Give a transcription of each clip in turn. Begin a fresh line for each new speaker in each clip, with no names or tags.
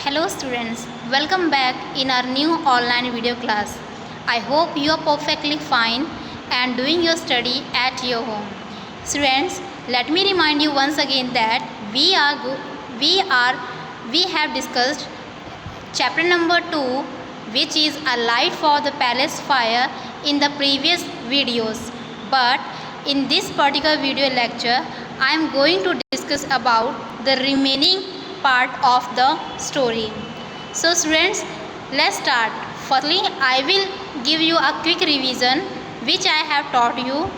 Hello students, welcome back in our new online video class. I hope you are perfectly fine and doing your study at your home. Students, let me remind you once again that we have discussed chapter number 2, which is a light for the palace fire, in the previous videos. But in this particular video lecture, I am going to discuss about the remaining part of the story. So students, let's start. Firstly, I will give you a quick revision which I have taught you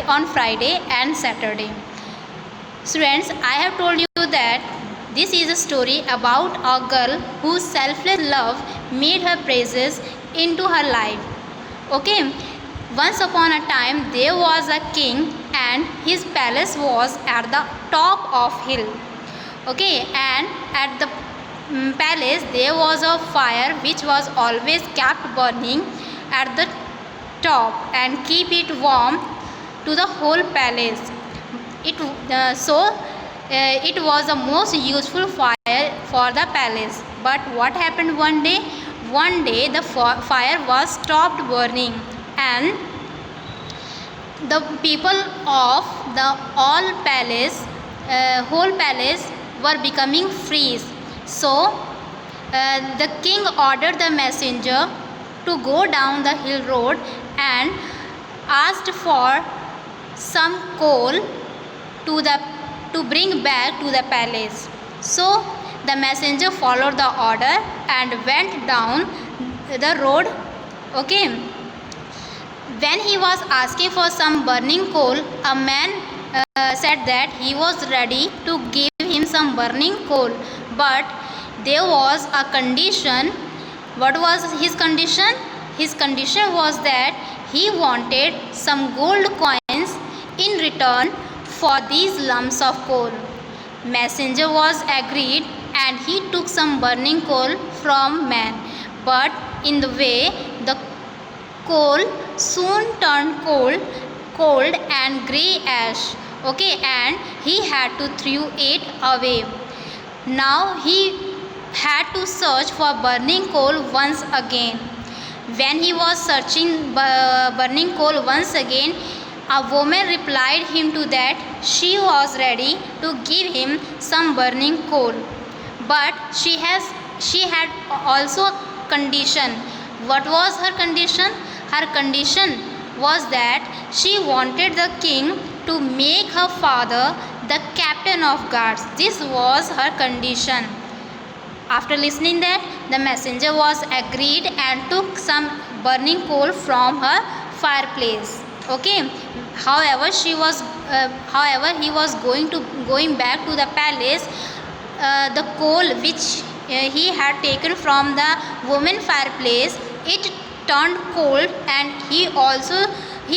on Friday and Saturday. Students, I have told you that this is a story about a girl whose selfless love made her praises into her life. Okay, once upon a time there was a king and his palace was at the top of hill. Okay, and at the palace there was a fire which was always kept burning at the top and keep it warm to the whole palace. It was the most useful fire for the palace. But what happened one day? One day the fire was stopped burning and the people of the whole palace were becoming freeze. So the king ordered the messenger to go down the hill road and asked for some coal to bring back to the palace. So the messenger followed the order and went down the road. Okay, when he was asking for some burning coal, a man said that he was ready to give him some burning coal, but there was a condition. What was his condition? His condition was that he wanted some gold coins in return for these lumps of coal. Messenger was agreed and he took some burning coal from man, but in the way the coal soon turned cold and grey ash. Okay, and he had to throw it away. Now he had to search for burning coal once again. When he was searching burning coal once again, a woman replied him to that she was ready to give him some burning coal, but she had also a condition. What was her condition? Her condition was that she wanted the king to make her father the captain of guards. This was her condition. After listening that, the messenger was agreed and took some burning coal from her fireplace. Okay. However, he was going back to the palace. The coal which he had taken from the woman fireplace, it turned cold, and he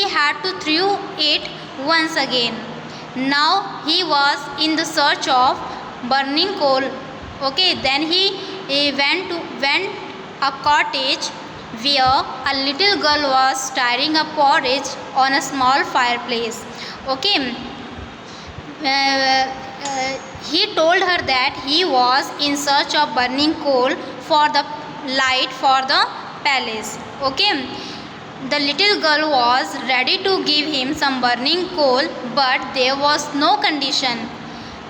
had to throw it once again. Now he was in the search of burning coal. Okay, then he went a cottage where a little girl was stirring a porridge on a small fireplace. Okay, he told her that he was in search of burning coal for the light for the palace. Okay, the little girl was ready to give him some burning coal, but there was no condition.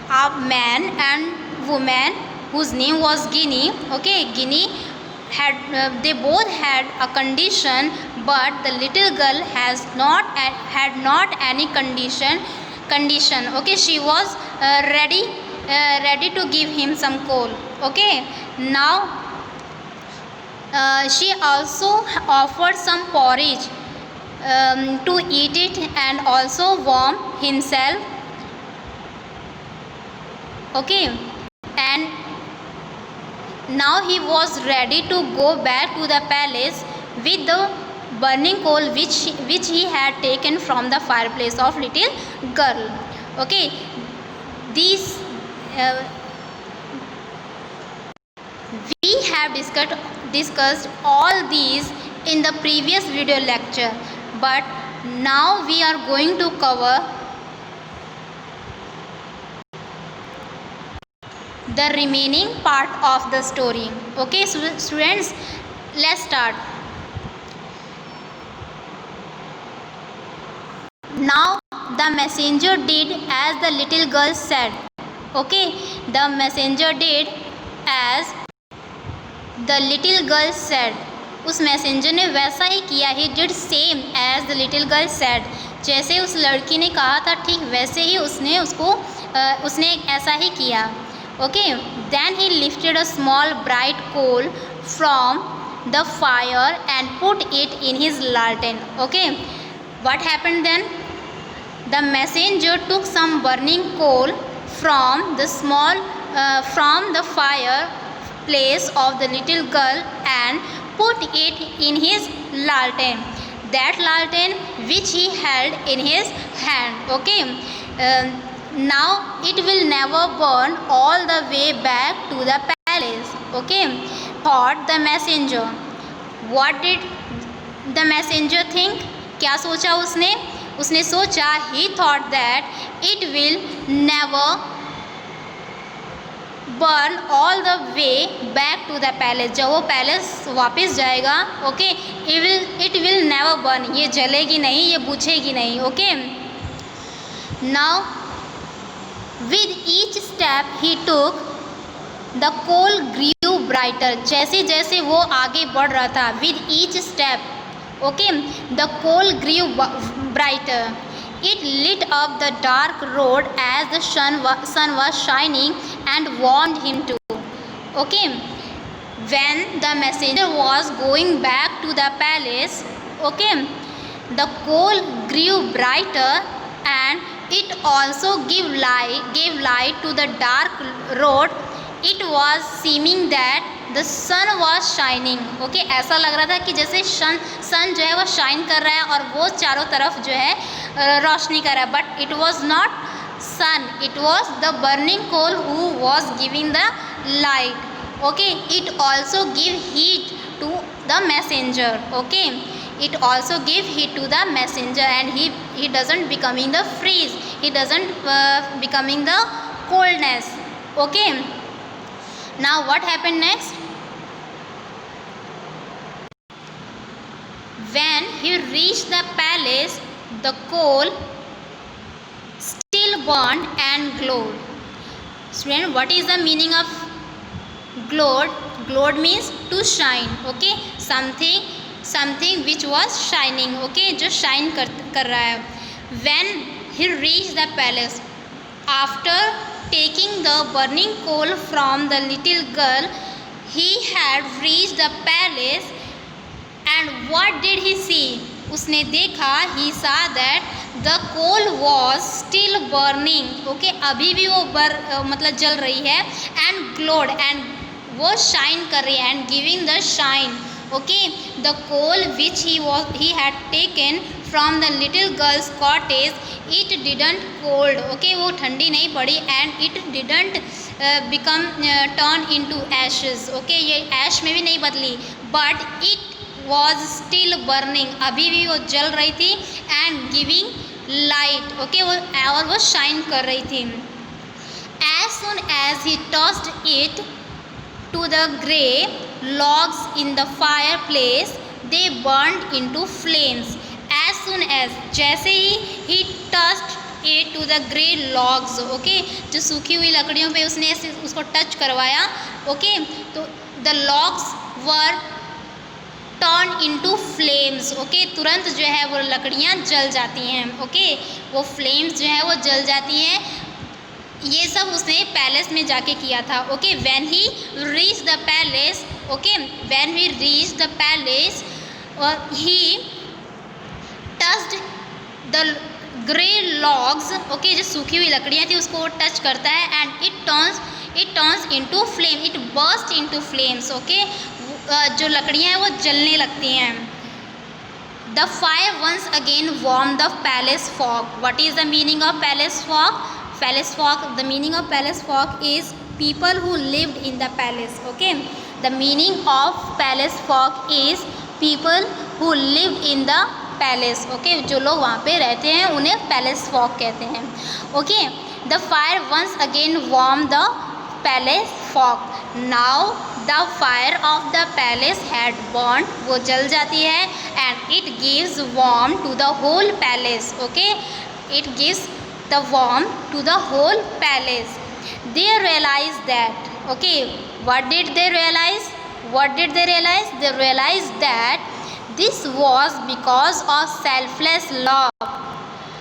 A man and woman whose name was Guinea. Okay, Guinea they both had a condition, but the little girl had not any condition. Okay, she was ready to give him some coal. Okay, now she also offered some porridge to eat it and also warm himself. Okay, and now he was ready to go back to the palace with the burning coal which he had taken from the fireplace of little girl. Okay, these we have discussed all these in the previous video lecture, but now we are going to cover the remaining part of the story. Okay, students, let's start. Now the messenger did as the little girl said. Okay, the messenger did as the little girl said. उस messenger ने वैसा ही किया. He did same as the little girl said. जैसे उस लड़की ने कहा था ठीक वैसे ही उसने ऐसा ही किया. Okay, then he lifted a small bright coal from the fire and put it in his lantern. Okay, what happened then? The messenger took some burning coal from the fireplace of the little girl and put it in his lantern. That lantern which he held in his hand. Okay, now it will never burn all the way back to the palace. Okay, thought the messenger. What did the messenger think? क्या सोचा उसने सोचा he thought that it will never burn all the way back to the palace. जब वो palace वापस जाएगा, okay, it will never burn. ये जलेगी नहीं, ये बुझेगी नहीं. Okay, now with each step he took, the coal grew brighter. जैसे जैसे वो आगे बढ़ रहा था, with each step, okay, the coal grew brighter. It lit up the dark road as the sun was shining and warmed him too. Okay, when the messenger was going back to the palace, okay, the coal grew brighter and it also gave light to the dark road. It was seeming that the sun was shining. Okay, ऐसा लग रहा था कि जैसे सन जो है वो shine कर रहा है और वो चारों तरफ जो है रोशनी कर रहा है. But it was not sun, it was the burning coal who was giving the light. Okay, it also gave heat to the messenger. Okay, it also gave heat to the messenger and he doesn't becoming the freeze, he doesn't becoming the coldness. Okay, now what happened next? When he reached the palace, the coal still burned and glowed. Student, what is the meaning of glowed? Glowed means to shine. Okay, something which was shining. Okay, जो shine कर रहा है. When he reached the palace, after taking the burning coal from the little girl, he had reached the palace. And what did he see? उसने देखा, he saw that the coal was still burning. Okay, अभी भी वो मतलब जल रही है. And glowed, and वो shine कर रही है and giving the shine. Okay, the coal which he had taken from the little girl's cottage, it didn't cold. Okay, वो ठंडी नहीं पड़ी and it didn't become turn into ashes. Okay, ये ash में भी नहीं बदली, but it was still burning. अभी भी वो जल रही थी and giving light. Okay, और वो shine कर रही थी. As soon as he tossed it to the grey logs in the fireplace, they burned into flames. As soon as, जैसे ही he tossed it to the grey logs. Okay, जो सूखी हुई लकड़ियों पे उसने उसको टच करवाया. Okay, तो the logs were turn into flames. Okay, तुरंत जो है वो लकड़ियाँ जल जाती हैं. ओके, वो फ्लेम्स जो है वो जल जाती हैं. ये सब उसने पैलेस में जाके किया था. Okay, when he reach the palace, okay, when he reach the palace, he touched the grey logs. Okay, जो सूखी हुई लकड़ियाँ थी उसको वो टच करता है and it turns into flame, it burst into flames. Okay, जो लकड़ियाँ हैं वो जलने लगती हैं. The fire once again warm the palace fog. What is the meaning of palace fog? Palace fog, the meaning of palace fog is people who lived in the palace. Okay, the meaning of palace fog is people who lived in the palace. Okay, जो लोग वहाँ पे रहते हैं उन्हें palace fog कहते हैं. Okay, the fire once again warm the palace fog. Now the fire of the palace had burned. वो जल जाती है and it gives warmth to the whole palace. Okay, it gives the warmth to the whole palace. They realized that. Okay, what did they realize? What did they realize? They realized that this was because of selfless love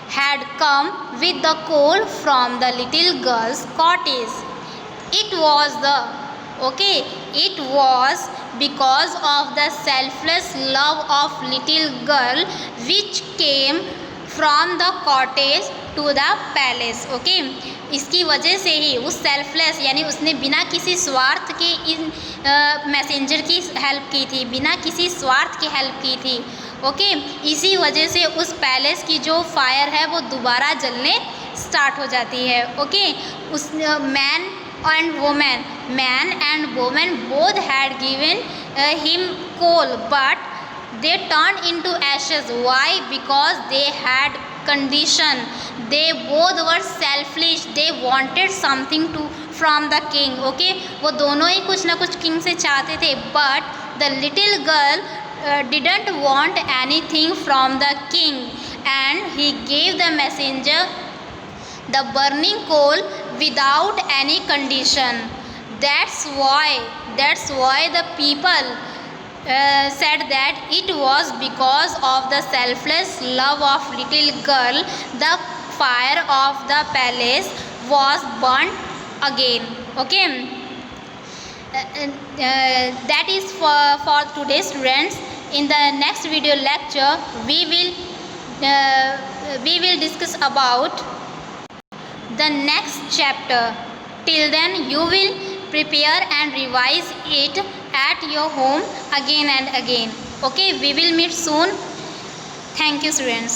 had come with the coal from the little girl's cottage. It was because of the selfless love of little girl which came from the cottage to the palace. Okay, इसकी वजह से ही उस selfless यानी उसने बिना किसी स्वार्थ के इन मैसेंजर की हेल्प की थी, बिना किसी स्वार्थ की हेल्प की थी. ओके, इसी वजह से उस पैलेस की जो फायर है वो दोबारा जलने स्टार्ट हो जाती है. ओके, उस man and women both had given him coal but they turned into ashes. Why? Because they had condition. They both were selfish. They wanted something from the king. Okay, वो दोनों ही कुछ ना कुछ king से चाहते थे. But the little girl didn't want anything from the king, and he gave the messenger the burning coal without any condition. That's why the people said that it was because of the selfless love of little girl the fire of the palace was burnt again. Okay, that is for today, students. In the next video lecture we will discuss about the next chapter. Till then you will prepare and revise it at your home again and again. Okay, we will meet soon. Thank you, students.